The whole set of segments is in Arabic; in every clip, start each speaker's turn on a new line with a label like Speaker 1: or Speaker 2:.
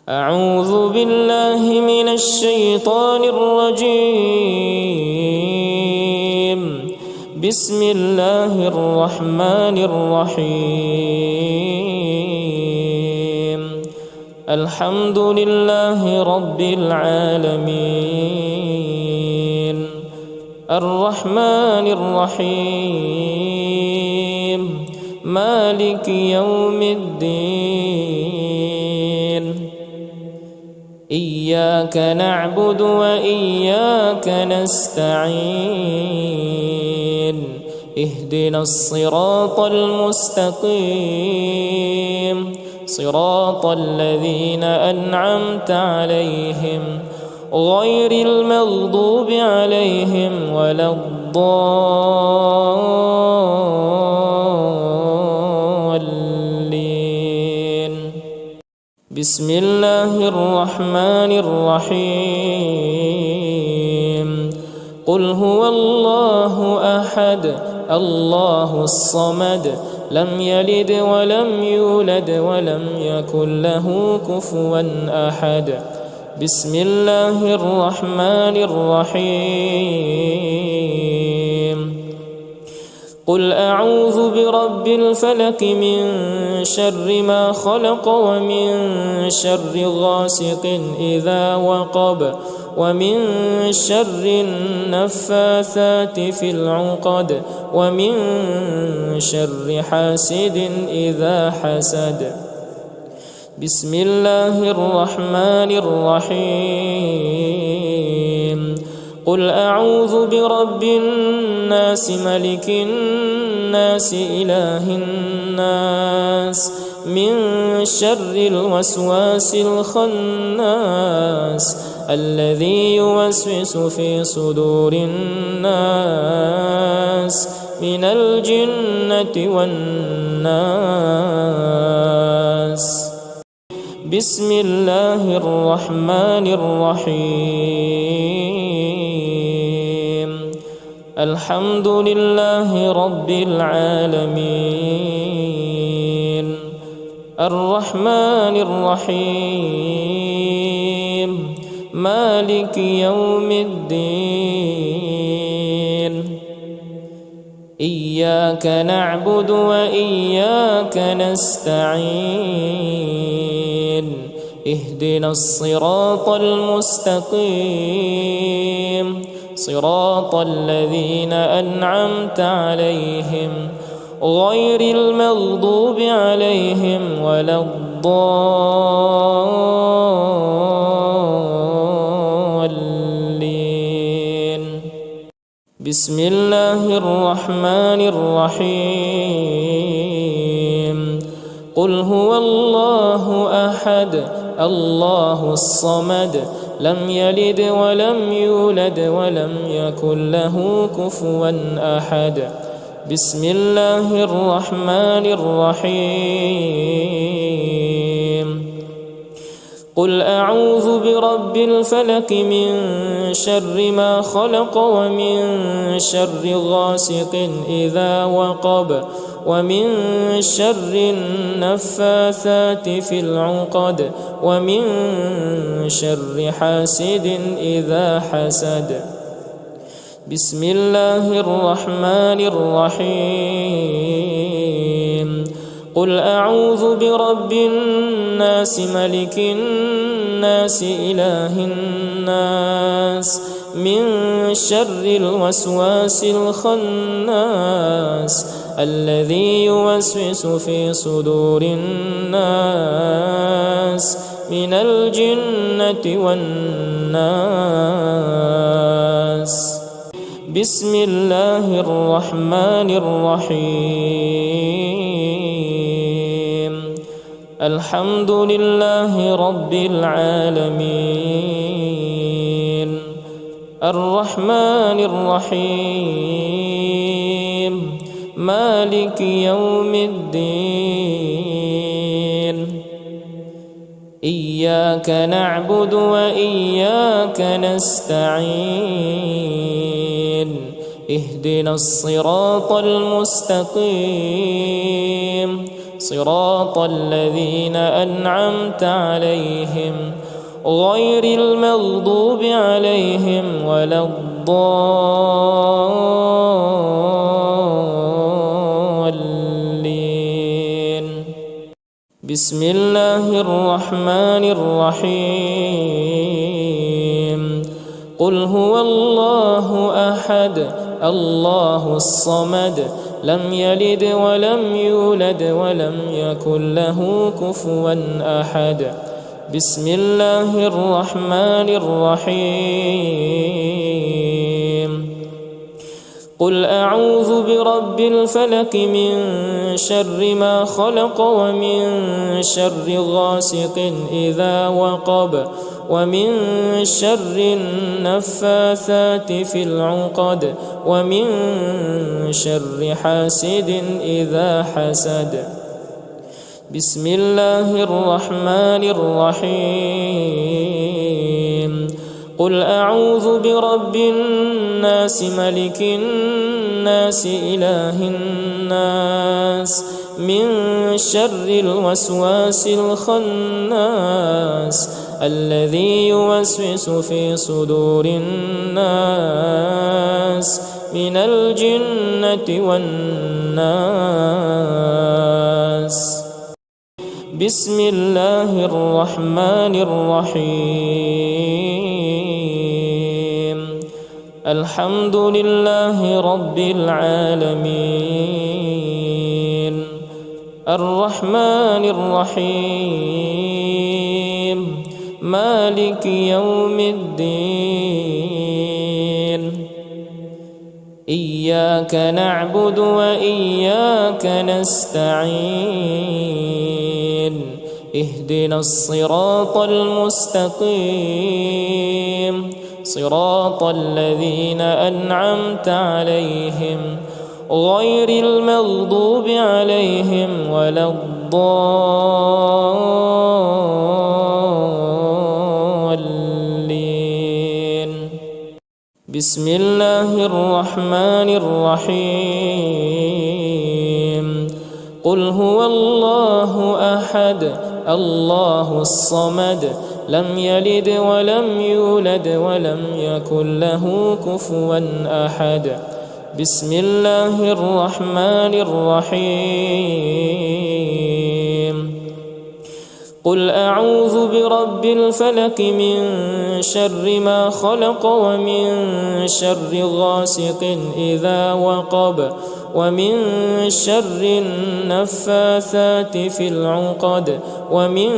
Speaker 1: أعوذ بالله من الشيطان الرجيم. بسم الله الرحمن الرحيم. الحمد لله رب العالمين، الرحمن الرحيم، مالك يوم الدين. إياك نعبد وإياك نستعين. اهدنا الصراط المستقيم، صراط الذين أنعمت عليهم غير المغضوب عليهم ولا الضالين. بسم الله الرحمن الرحيم. قل هو الله أحد الله الصمد لم يلد ولم يولد ولم يكن له كفوا أحد. بسم الله الرحمن الرحيم. قل أعوذ برب الفلق من شر ما خلق ومن شر غاسق إذا وقب ومن شر النفاثات في العقد ومن شر حاسد إذا حسد. بسم الله الرحمن الرحيم. قل أعوذ برب الناس ملك الناس إله الناس من شر الوسواس الخناس الذي يوسوس في صدور الناس من الجنة والناس. بسم الله الرحمن الرحيم. الحمد لله رب العالمين، الرحمن الرحيم، مالك يوم الدين. إياك نعبد وإياك نستعين. اهدنا الصراط المستقيم، صراط الذين أنعمت عليهم غير المغضوب عليهم ولا الضالين. بسم الله الرحمن الرحيم. قل هو الله أحد الله الصمد لم يلد ولم يولد ولم يكن له كفوا أحد. بسم الله الرحمن الرحيم. قل أعوذ برب الفلق من شر ما خلق ومن شر غاسق إذا وقب ومن شر النفاثات في العقد ومن شر حاسد إذا حسد. بسم الله الرحمن الرحيم. قل أعوذ برب الناس ملك الناس إله الناس من شر الوسواس الخناس الذي يوسوس في صدور الناس من الجنة والناس. بسم الله الرحمن الرحيم. الحمد لله رب العالمين، الرحمن الرحيم، مالك يوم الدين. إياك نعبد وإياك نستعين. اهدنا الصراط المستقيم، صراط الذين أنعمت عليهم غير المغضوب عليهم ولا الضالين. بسم الله الرحمن الرحيم. قل هو الله أحد الله الصمد لم يلد ولم يولد ولم يكن له كفوا أحد. بسم الله الرحمن الرحيم. قل أعوذ برب الفلق من شر ما خلق ومن شر غاسق إذا وقب ومن شر النفاثات في العقد ومن شر حاسد إذا حسد. بسم الله الرحمن الرحيم. قل أعوذ برب الناس ملك الناس إله الناس من شر الوسواس الخناس الذي يوسوس في صدور الناس من الجنة والناس. بسم الله الرحمن الرحيم. الحمد لله رب العالمين الرحمن الرحيم مالك يوم الدين. إياك نعبد وإياك نستعين. اهدنا الصراط المستقيم صراط الذين أنعمت عليهم غير المغضوب عليهم ولا الضالين. بسم الله الرحمن الرحيم. قل هو الله أحد الله الصمد لم يلد ولم يولد ولم يكن له كفوا أحد. بسم الله الرحمن الرحيم. قل أعوذ برب الفلق من شر ما خلق ومن شر غاسق إذا وقب ومن شر النفاثات في العقد ومن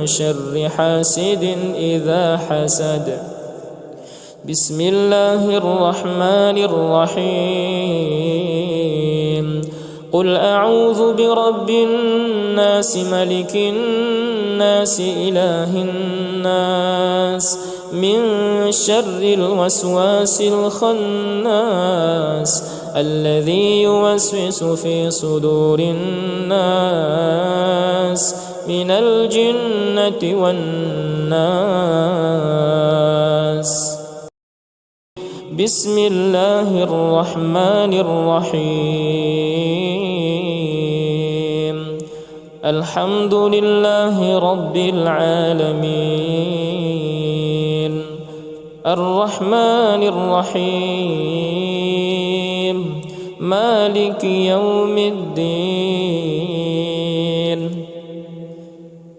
Speaker 1: شر حاسد إذا حسد. بسم الله الرحمن الرحيم. قل أعوذ برب الناس ملك الناس إله الناس من شر الوسواس الخناس الذي يوسوس في صدور الناس من الجنة والناس. بسم الله الرحمن الرحيم. الحمد لله رب العالمين الرحمن الرحيم مالك يوم الدين.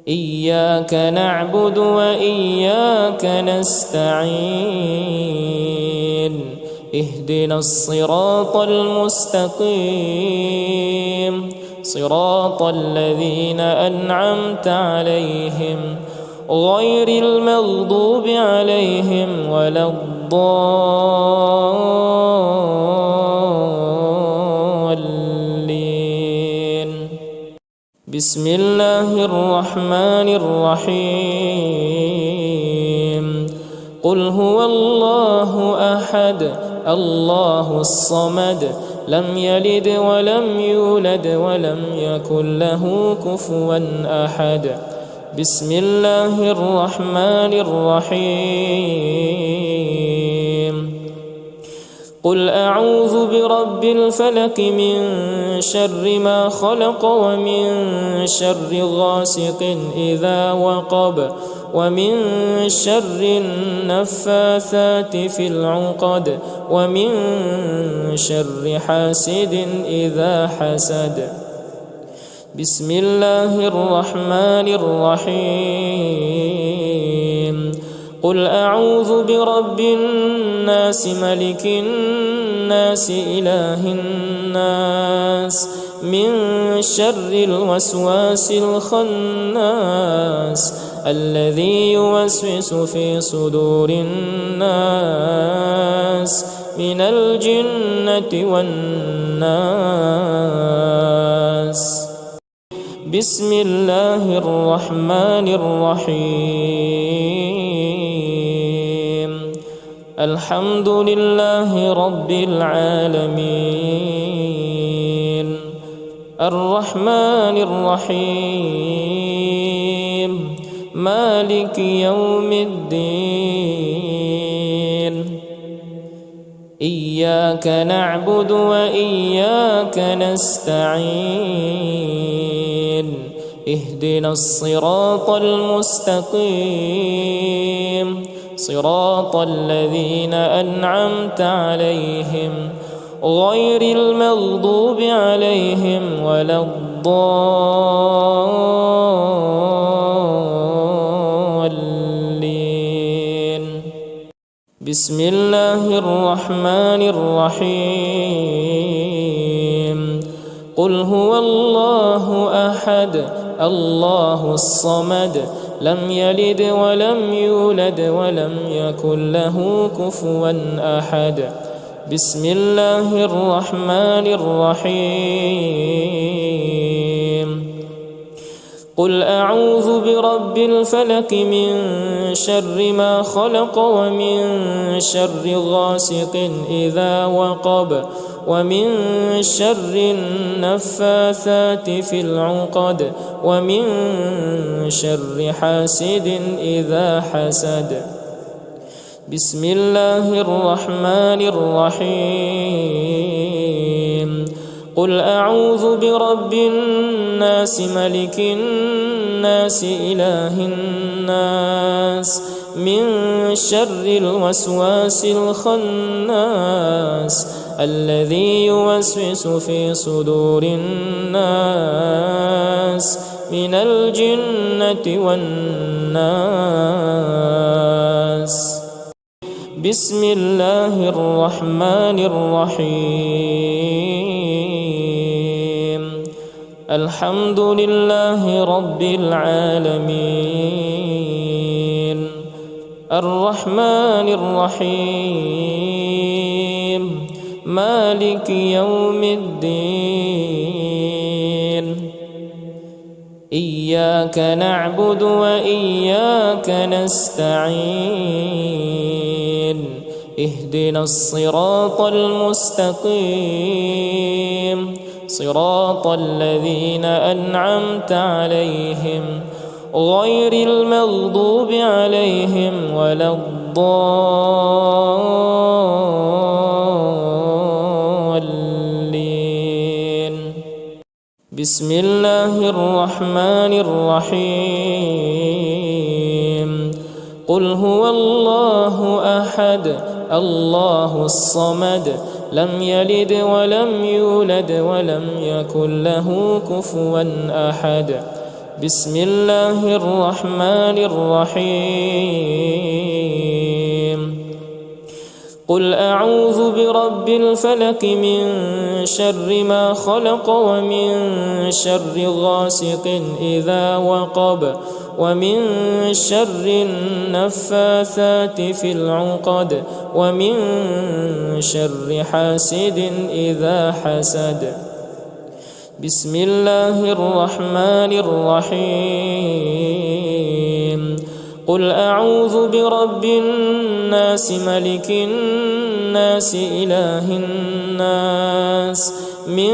Speaker 1: إياك نعبد وإياك نستعين. اهدنا الصراط المستقيم صراط الذين أنعمت عليهم غير المغضوب عليهم ولا الضالين. بسم الله الرحمن الرحيم. قل هو الله أحد الله الصمد لم يلد ولم يولد ولم يكن له كفوا أحد. بسم الله الرحمن الرحيم. قل أعوذ برب الفلق من شر ما خلق ومن شر غاسق إذا وقب ومن شر النفاثات في العقد ومن شر حاسد إذا حسد. بسم الله الرحمن الرحيم. قل أعوذ برب الناس ملك الناس إله الناس من شر الوسواس الخناس الذي يوسوس في صدور الناس من الجنة والناس. بسم الله الرحمن الرحيم. الحمد لله رب العالمين الرحمن الرحيم مالك يوم الدين. إياك نعبد وإياك نستعين. اهدنا الصراط المستقيم صراط الذين أنعمت عليهم غير المغضوب عليهم ولا الضالين. بسم الله الرحمن الرحيم. قل هو الله أحد الله الصمد لم يلد ولم يولد ولم يكن له كفوا أحد. بسم الله الرحمن الرحيم. قل أعوذ برب الفلق من شر ما خلق ومن شر غاسق إذا وقب ومن شر النفاثات في العقد ومن شر حاسد إذا حسد. بسم الله الرحمن الرحيم. قل أعوذ برب الناس ملك الناس إله الناس من شر الوسواس الخناس الذي يوسوس في صدور الناس من الجنة والناس. بسم الله الرحمن الرحيم. الحمد لله رب العالمين الرحمن الرحيم مالك يوم الدين. إياك نعبد وإياك نستعين. اهدنا الصراط المستقيم صراط الذين أنعمت عليهم غير المغضوب عليهم ولا الضالين. بسم الله الرحمن الرحيم. قل هو الله أحد الله الصمد لم يلد ولم يولد ولم يكن له كفوا أحد. بسم الله الرحمن الرحيم. قل أعوذ برب الفلق من شر ما خلق ومن شر غاسق إذا وقب ومن شر النفاثات في العقد ومن شر حاسد إذا حسد. بسم الله الرحمن الرحيم. قل أعوذ برب الناس ملك الناس إله الناس من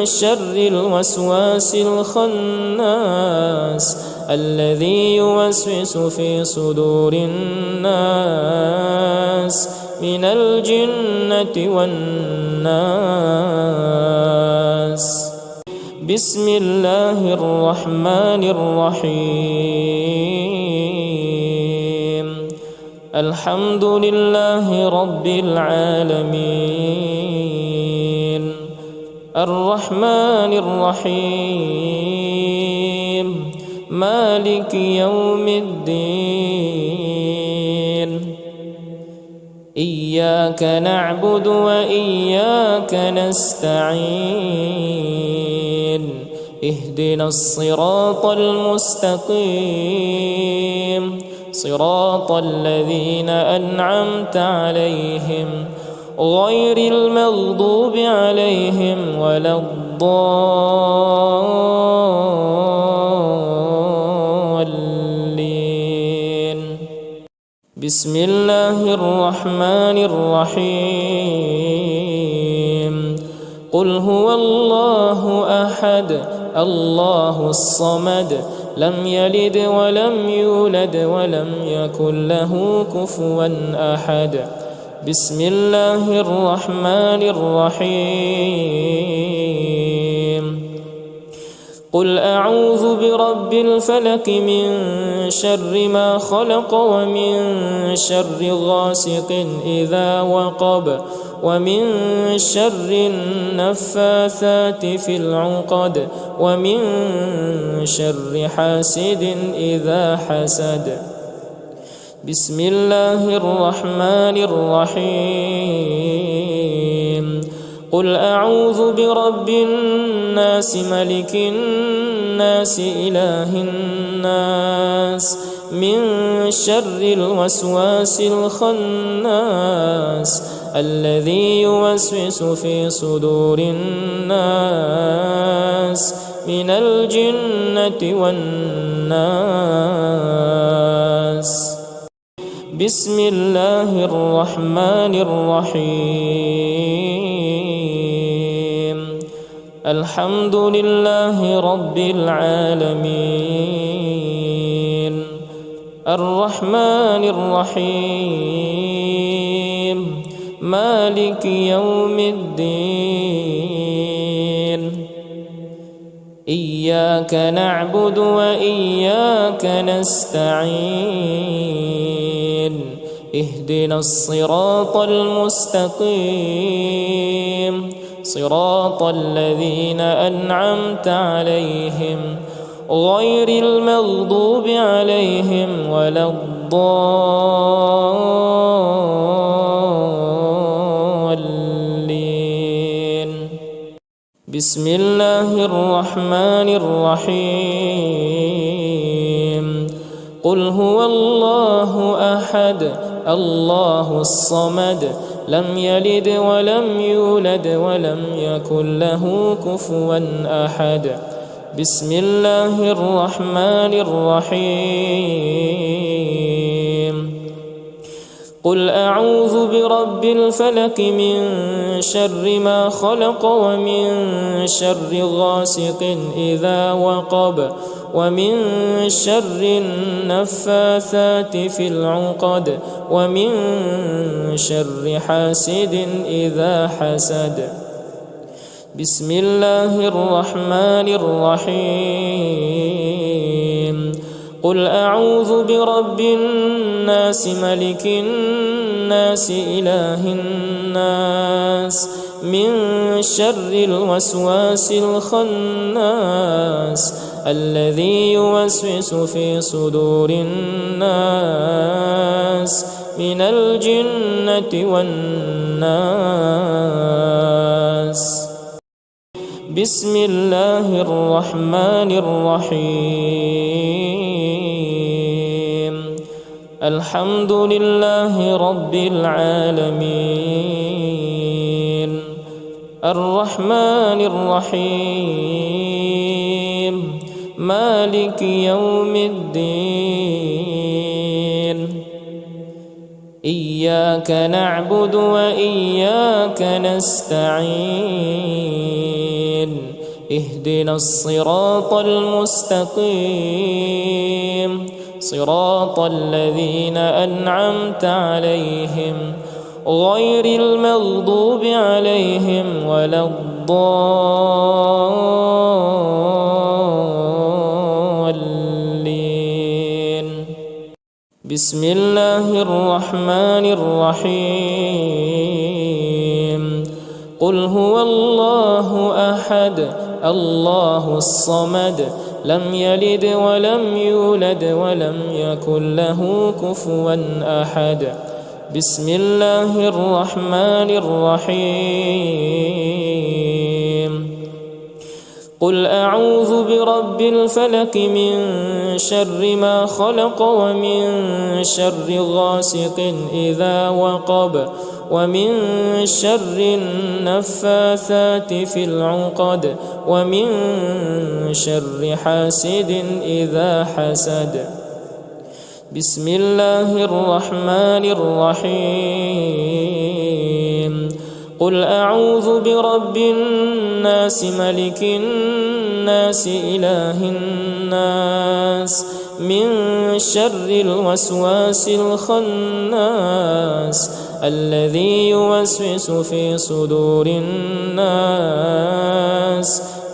Speaker 1: شر الوسواس الخناس الذي يوسوس في صدور الناس من الجنة والناس. بسم الله الرحمن الرحيم. الحمد لله رب العالمين، الرحمن الرحيم، مالك يوم الدين. إياك نعبد وإياك نستعين، اهدنا الصراط المستقيم، صراط الذين أنعمت عليهم غير المغضوب عليهم ولا الضالين. بسم الله الرحمن الرحيم. قل هو الله أحد الله الصمد لم يلد ولم يولد ولم يكن له كفوا أحد. بسم الله الرحمن الرحيم. قل أعوذ برب الفلق من شر ما خلق ومن شر غاسق إذا وقب ومن شر النفاثات في العقد ومن شر حاسد إذا حسد. بسم الله الرحمن الرحيم. قل أعوذ برب الناس ملك الناس إله الناس من شر الوسواس الخناس الذي يوسوس في صدور الناس من الجنة والناس. بسم الله الرحمن الرحيم. الحمد لله رب العالمين، الرحمن الرحيم، مالك يوم الدين. إياك نعبد وإياك نستعين، اهدنا الصراط المستقيم، صراط الذين أنعمت عليهم غير المغضوب عليهم ولا الضالين. بسم الله الرحمن الرحيم. قل هو الله أحد الله الصمد لم يلد ولم يولد ولم يكن له كفوا أحد. بسم الله الرحمن الرحيم. قل أعوذ برب الفلق من شر ما خلق ومن شر غاسق إذا وقب ومن شر النفاثات في العقد ومن شر حاسد إذا حسد. بسم الله الرحمن الرحيم. قل أعوذ برب الناس ملك الناس إله الناس من شر الوسواس الخناس الذي يوسوس في صدور الناس من الجنة والناس. بسم الله الرحمن الرحيم. الحمد لله رب العالمين، الرحمن الرحيم، مالك يوم الدين. إياك نعبد وإياك نستعين، اهدنا الصراط المستقيم، صراط الذين أنعمت عليهم غير المغضوب عليهم ولا الضالين. بسم الله الرحمن الرحيم. قل هو الله أحد الله الصمد لم يلد ولم يولد ولم يكن له كفوا أحد. بسم الله الرحمن الرحيم. قل أعوذ برب الفلق من شر ما خلق ومن شر غاسق إذا وقب ومن شر النفاثات في العقد ومن شر حاسد إذا حسد. بسم الله الرحمن الرحيم. قل أعوذ برب الناس ملك الناس إله الناس من شر الوسواس الخناس الذي يوسوس في صدور الناس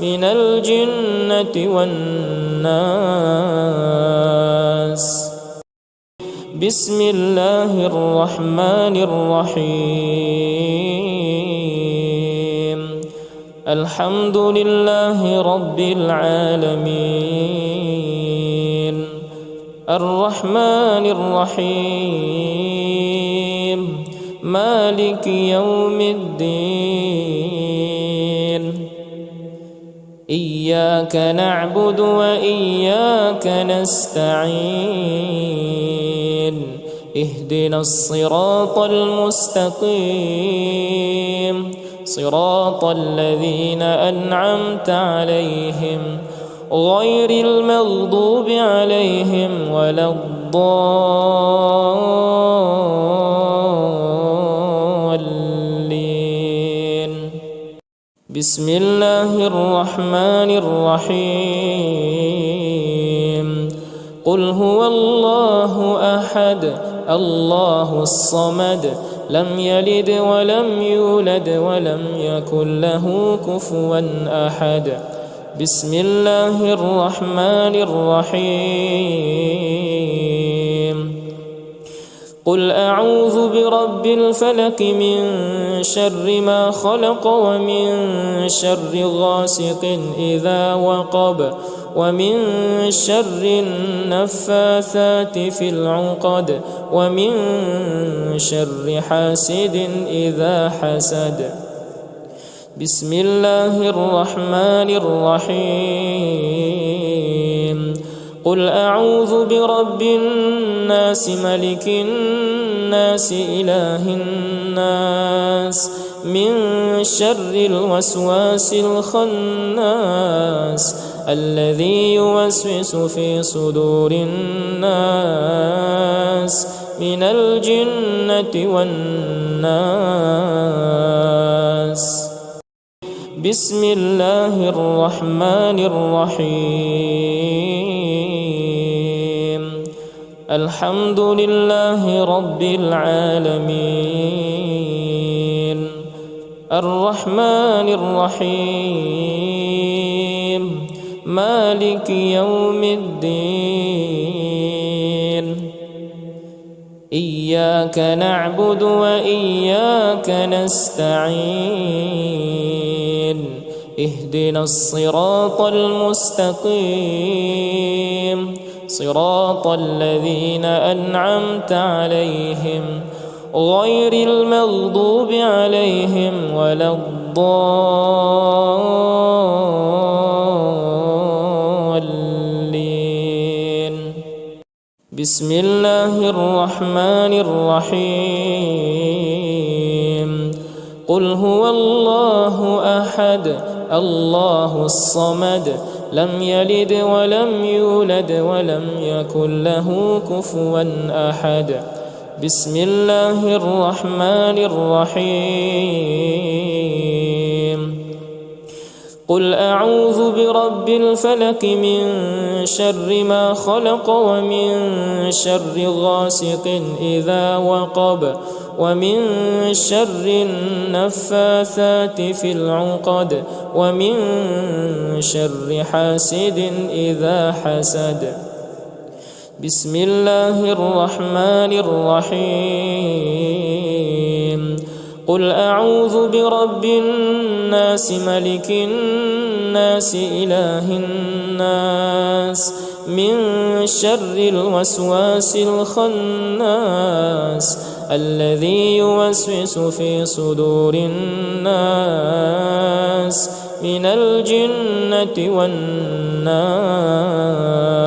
Speaker 1: من الجنة والناس. بسم الله الرحمن الرحيم. الحمد لله رب العالمين الرحمن الرحيم مالك يوم الدين. إياك نعبد وإياك نستعين. اهدنا الصراط المستقيم صراط الذين أنعمت عليهم غير المغضوب عليهم ولا الضالين. بسم الله الرحمن الرحيم. قل هو الله أحد الله الصمد لم يلد ولم يولد ولم يكن له كفوا أحد. بسم الله الرحمن الرحيم. قل أعوذ برب الفلق من شر ما خلق ومن شر غاسق إذا وقب ومن شر النفاثات في العقد ومن شر حاسد إذا حسد. بسم الله الرحمن الرحيم. قل أعوذ برب الناس ملك الناس إله الناس من شر الوسواس الخناس الذي يوسوس في صدور الناس من الجنة والناس. بسم الله الرحمن الرحيم. الحمد لله رب العالمين الرحمن الرحيم مالك يوم الدين. إياك نعبد وإياك نستعين. اهدنا الصراط المستقيم صراط الذين أنعمت عليهم غير المغضوب عليهم ولا الضالين. بسم الله الرحمن الرحيم. قل هو الله أحد الله الصمد لم يلد ولم يولد ولم يكن له كفوا أحد. بسم الله الرحمن الرحيم. قل أعوذ برب الفلق من شر ما خلق ومن شر غاسق إذا وقب ومن شر النفاثات في العقد ومن شر حاسد إذا حسد. بسم الله الرحمن الرحيم. قل أعوذ برب الناس ملك الناس إله الناس من شر الوسواس الخناس الذي يوسوس في صدور الناس من الجنة والناس.